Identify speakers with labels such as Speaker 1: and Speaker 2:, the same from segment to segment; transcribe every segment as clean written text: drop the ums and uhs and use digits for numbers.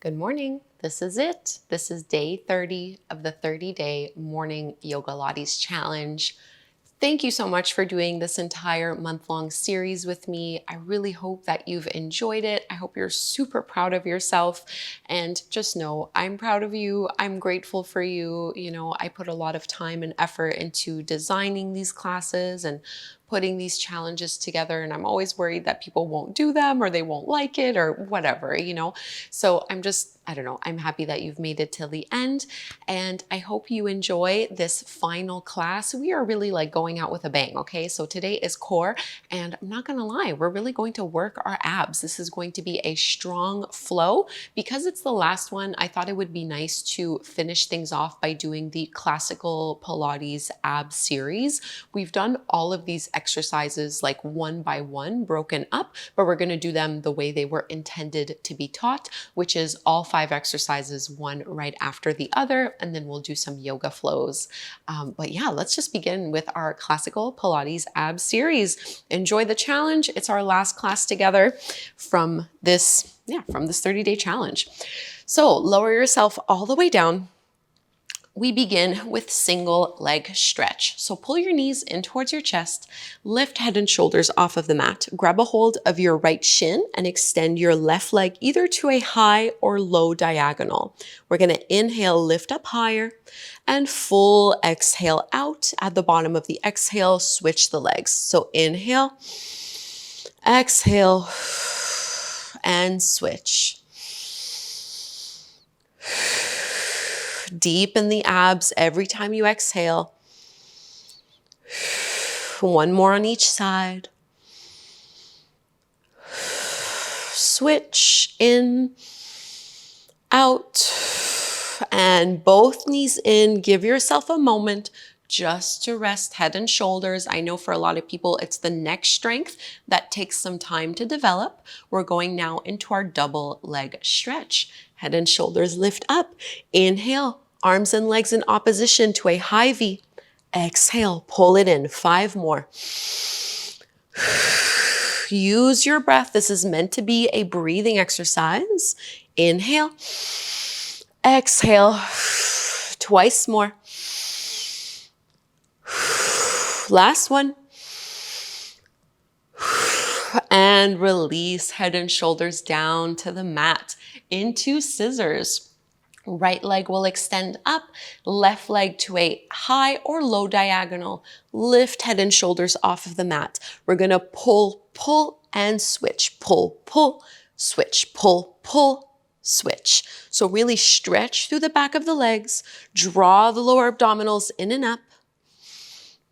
Speaker 1: Good morning. This is it. This is day 30 of the 30-day morning Yogalates challenge. Thank you so much for doing this entire month-long series with me. I really hope that you've enjoyed it. I hope you're super proud of yourself, and just know I'm proud of you. I'm grateful for you. You know, I put a lot of time and effort into designing these classes and putting these challenges together, and I'm always worried that people won't do them or they won't like it or whatever, you know. So I don't know, I'm happy that you've made it till the end, and I hope you enjoy this final class. We are really like going out with a bang, okay? So today is core, and I'm not gonna lie, we're really going to work our abs. This is going to be a strong flow. Because it's the last one, I thought it would be nice to finish things off by doing the classical Pilates ab series. We've done all of these exercises like one by one, broken up, but we're gonna do them the way they were intended to be taught, which is all 5 exercises, one right after the other, and then we'll do some yoga flows. But yeah, let's just begin with our classical Pilates ab series. Enjoy the challenge. It's our last class together from this 30-day challenge. So lower yourself all the way down. We begin with single leg stretch. So pull your knees in towards your chest, lift head and shoulders off of the mat, grab a hold of your right shin and extend your left leg either to a high or low diagonal. We're gonna inhale, lift up higher, and full exhale out. At the bottom of the exhale, switch the legs. So inhale, exhale, and switch. Deepen the abs every time you exhale. One more on each side. Switch in, out, and both knees in. Give yourself a moment just to rest head and shoulders. I know for a lot of people, it's the neck strength that takes some time to develop. We're going now into our double leg stretch. Head and shoulders lift up. Inhale, arms and legs in opposition to a high V. Exhale, pull it in. 5 more. Use your breath. This is meant to be a breathing exercise. Inhale, exhale, twice more. Last one. And release head and shoulders down to the mat into scissors. Right leg will extend up, left leg to a high or low diagonal. Lift head and shoulders off of the mat. We're gonna pull, pull, and switch. Pull, pull, switch, pull, pull, switch. So really stretch through the back of the legs, draw the lower abdominals in and up.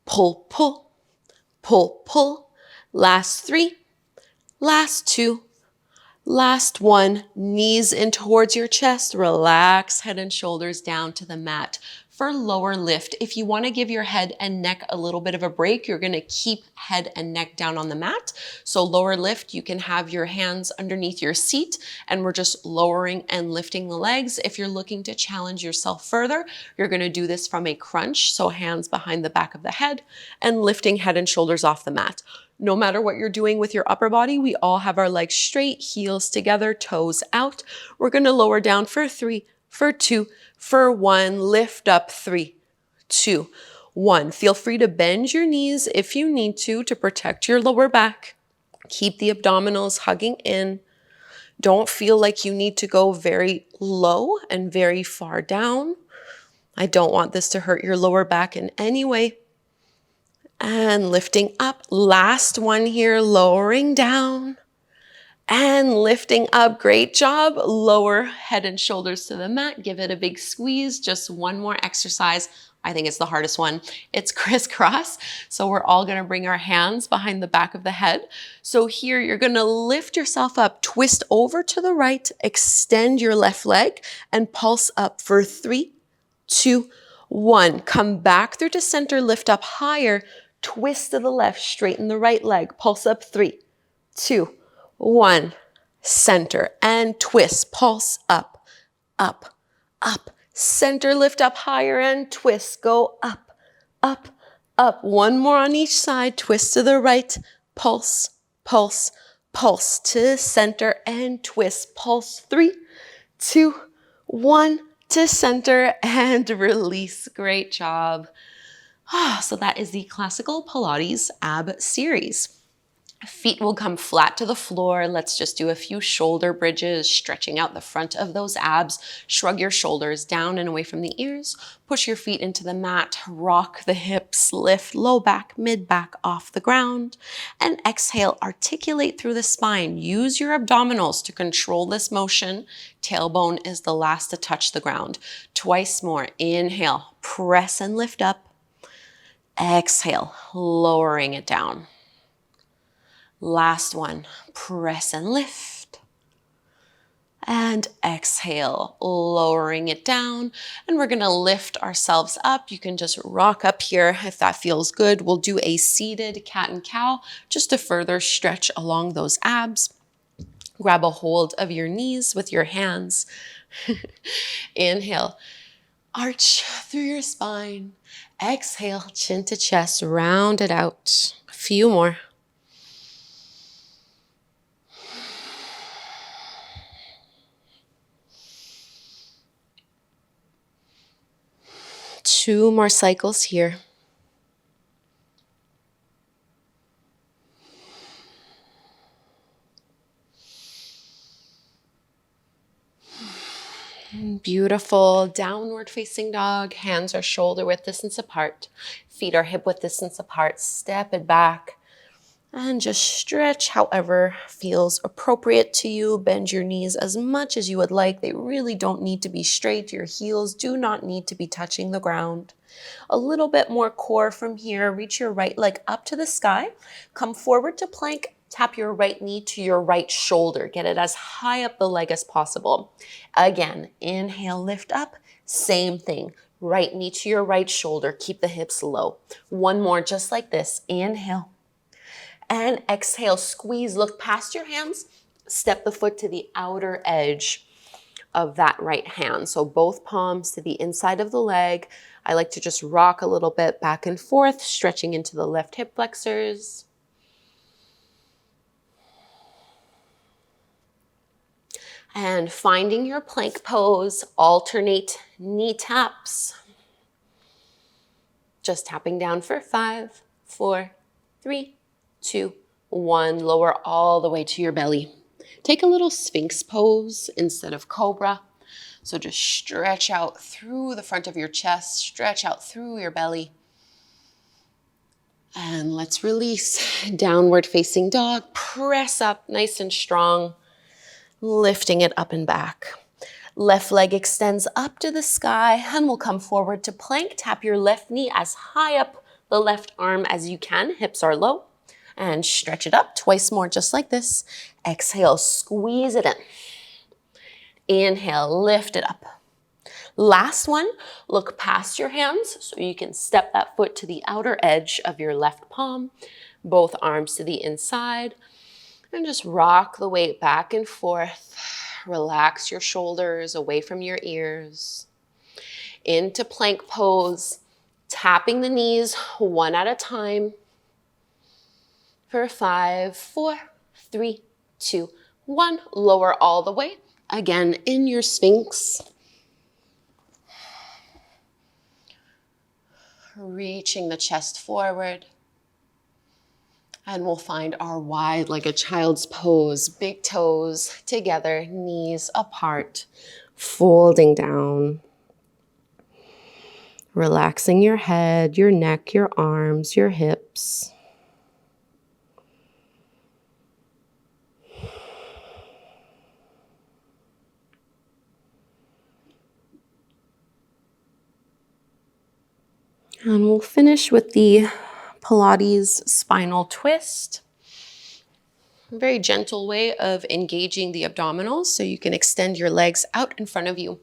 Speaker 1: Pull, pull, pull, pull. Last 3, last 2, last 1. Knees in towards your chest. Relax head and shoulders down to the mat. For lower lift, if you want to give your head and neck a little bit of a break, you're going to keep head and neck down on the mat. So lower lift, you can have your hands underneath your seat, and we're just lowering and lifting the legs. If you're looking to challenge yourself further, you're going to do this from a crunch, so hands behind the back of the head and lifting head and shoulders off the mat. No matter what you're doing with your upper body, we all have our legs straight, heels together, toes out. We're going to lower down for 3, for 2, for 1. Lift up. 3, 2, 1. Feel free to bend your knees if you need to protect your lower back. Keep the abdominals hugging in. Don't feel like you need to go very low and very far down. I don't want this to hurt your lower back in any way. And lifting up. Last one here, lowering down and lifting up. Great job. Lower head and shoulders to the mat. Give it a big squeeze. Just one more exercise. I think it's the hardest one. It's crisscross. So we're all going to bring our hands behind the back of the head. So here you're going to lift yourself up, twist over to the right, extend your left leg and pulse up for 3, 2, 1. Come back through to center, lift up higher. Twist to the left, straighten the right leg. Pulse up. 3, 2, 1. Center and twist. Pulse up, up, up. Center, lift up higher and twist. Go up, up, up. One more on each side. Twist to the right. Pulse, pulse, pulse to center and twist. Pulse. 3, 2, 1, to center and release. Great job. So that is the classical Pilates ab series. Feet will come flat to the floor. Let's just do a few shoulder bridges, stretching out the front of those abs. Shrug your shoulders down and away from the ears. Push your feet into the mat. Rock the hips. Lift low back, mid back off the ground. And exhale, articulate through the spine. Use your abdominals to control this motion. Tailbone is the last to touch the ground. Twice more. Inhale, press and lift up. Exhale, lowering it down. Last one, press and lift. And exhale, lowering it down. And we're gonna lift ourselves up. You can just rock up here if that feels good. We'll do a seated cat and cow just to further stretch along those abs. Grab a hold of your knees with your hands. Inhale, arch through your spine. Exhale, chin to chest, round it out. A few more. Two more cycles here. Beautiful. Downward facing dog. Hands are shoulder width distance apart. Feet are hip width distance apart. Step it back. And just stretch however feels appropriate to you. Bend your knees as much as you would like. They really don't need to be straight. Your heels do not need to be touching the ground. A little bit more core from here. Reach your right leg up to the sky. Come forward to plank. Tap your right knee to your right shoulder. Get it as high up the leg as possible. Again, inhale, lift up. Same thing. Right knee to your right shoulder. Keep the hips low. One more just like this. Inhale. And exhale, squeeze, look past your hands. Step the foot to the outer edge of that right hand. So both palms to the inside of the leg. I like to just rock a little bit back and forth, stretching into the left hip flexors. And finding your plank pose, alternate knee taps. Just tapping down for 5, 4, 3, 2, 1. Lower all the way to your belly. Take a little Sphinx pose instead of Cobra. So just stretch out through the front of your chest, stretch out through your belly. And let's release. Downward facing dog. Press up nice and strong, lifting it up and back. Left leg extends up to the sky and we'll come forward to plank. Tap your left knee as high up the left arm as you can. Hips are low. And stretch it up twice more, just like this. Exhale, squeeze it in. Inhale, lift it up. Last one, look past your hands so you can step that foot to the outer edge of your left palm. Both arms to the inside. And just rock the weight back and forth. Relax your shoulders away from your ears. Into plank pose, tapping the knees one at a time. For 5, 4, 3, 2, 1. Lower all the way. Again, in your Sphinx. Reaching the chest forward. And we'll find our wide like a child's pose. Big toes together, knees apart, folding down. Relaxing your head, your neck, your arms, your hips. And we'll finish with the Pilates spinal twist. A very gentle way of engaging the abdominals so you can extend your legs out in front of you.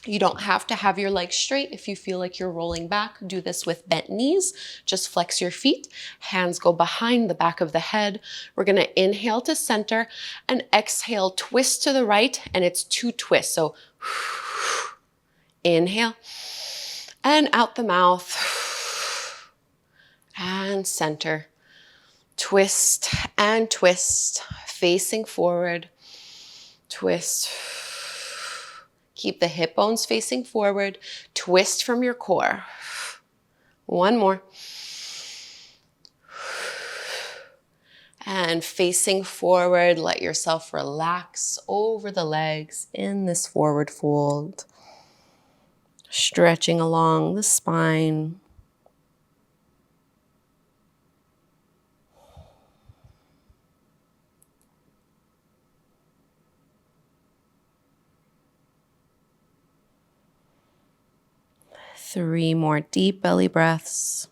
Speaker 1: You don't have to have your legs straight. If you feel like you're rolling back, do this with bent knees. Just flex your feet. Hands go behind the back of the head. We're going to inhale to center and exhale, twist to the right, and it's 2 twists. So inhale and out the mouth and center. Twist and twist, facing forward. Twist Keep the hip bones facing forward. Twist from your core. One more. And facing forward, let yourself relax over the legs in this forward fold. Stretching along the spine. Three more deep belly breaths.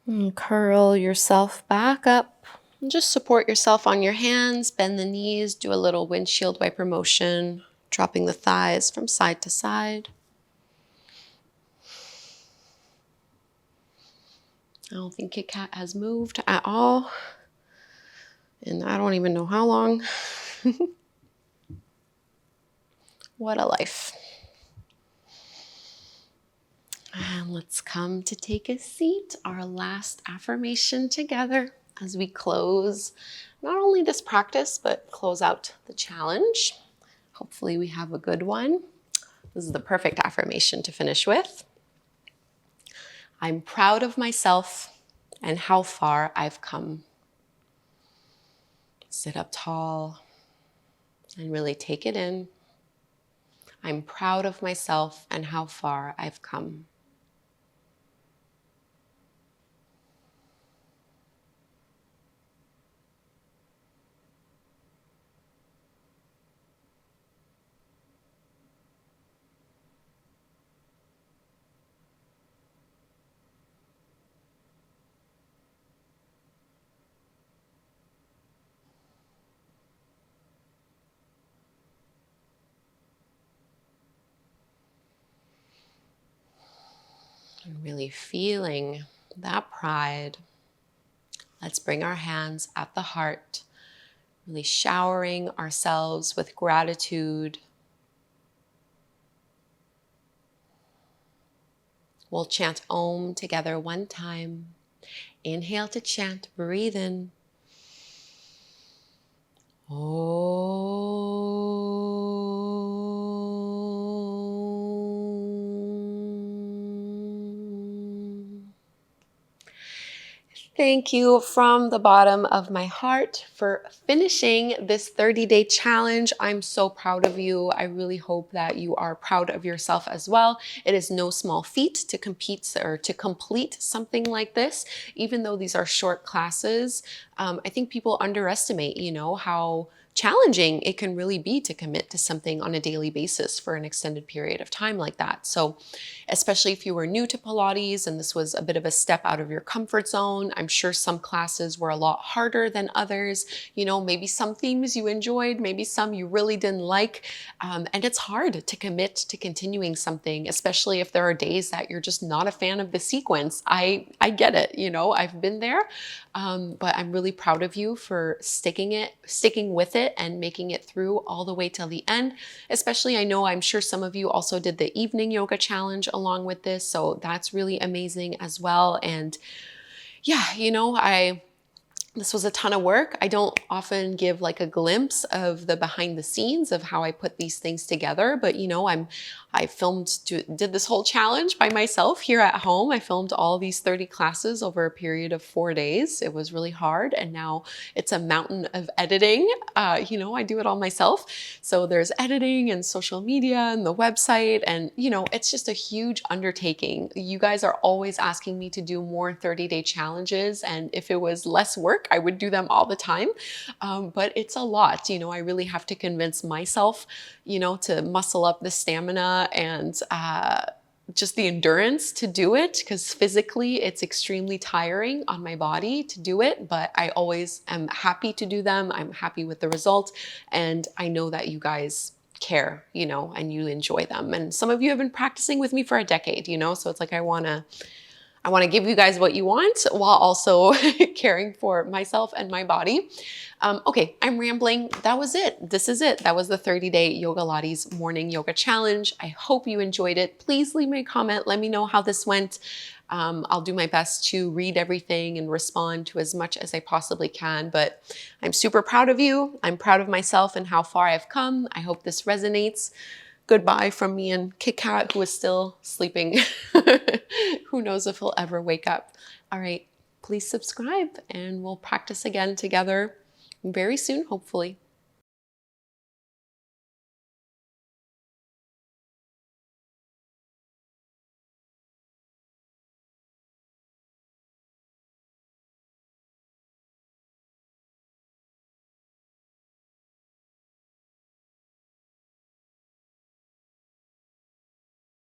Speaker 1: And curl yourself back up. And just support yourself on your hands, bend the knees, do a little windshield wiper motion, dropping the thighs from side to side. I don't think Kit Kat has moved at all. And I don't even know how long. What a life. And let's come to take a seat, our last affirmation together as we close not only this practice, but close out the challenge. Hopefully we have a good one. This is the perfect affirmation to finish with. I'm proud of myself and how far I've come. Sit up tall and really take it in. I'm proud of myself and how far I've come. And really feeling that pride. Let's bring our hands at the heart, really showering ourselves with gratitude. We'll chant Om together one time. Inhale to chant, breathe in. Thank you from the bottom of my heart for finishing this 30-day challenge. I'm so proud of you. I really hope that you are proud of yourself as well. It is no small feat to compete or to complete something like this, even though these are short classes. I think people underestimate, how challenging it can really be to commit to something on a daily basis for an extended period of time like that. So especially if you were new to Pilates and this was a bit of a step out of your comfort zone, I'm sure some classes were a lot harder than others. Maybe some themes you enjoyed, maybe some you really didn't like. And it's hard to commit to continuing something, especially if there are days that you're just not a fan of the sequence. I get it, I've been there. But I'm really proud of you for sticking with it and making it through all the way till the end. Especially, I'm sure some of you also did the evening yoga challenge along with this. So that's really amazing as well. And yeah, this was a ton of work. I don't often give like a glimpse of the behind the scenes of how I put these things together, but I did this whole challenge by myself here at home. I filmed all these 30 classes over a period of 4 days. It was really hard. And now it's a mountain of editing. I do it all myself. So there's editing and social media and the website. And, it's just a huge undertaking. You guys are always asking me to do more 30-day challenges. And if it was less work, I would do them all the time. But it's a lot. I really have to convince myself, to muscle up the stamina and just the endurance to do it, because physically it's extremely tiring on my body to do it, but I always am happy to do them. I'm happy with the result, and I know that you guys care, and you enjoy them. And some of you have been practicing with me for a decade, so it's like I want I want to give you guys what you want while also caring for myself and my body. Okay, I'm rambling. That was it. This is it. That was the 30-day Yogalates morning yoga challenge. I hope you enjoyed it. Please leave me a comment. Let me know how this went. I'll do my best to read everything and respond to as much as I possibly can, but I'm super proud of you. I'm proud of myself and how far I've come. I hope this resonates. Goodbye from me and Kit Kat, who is still sleeping. Who knows if he'll ever wake up. All right, please subscribe and we'll practice again together very soon, hopefully.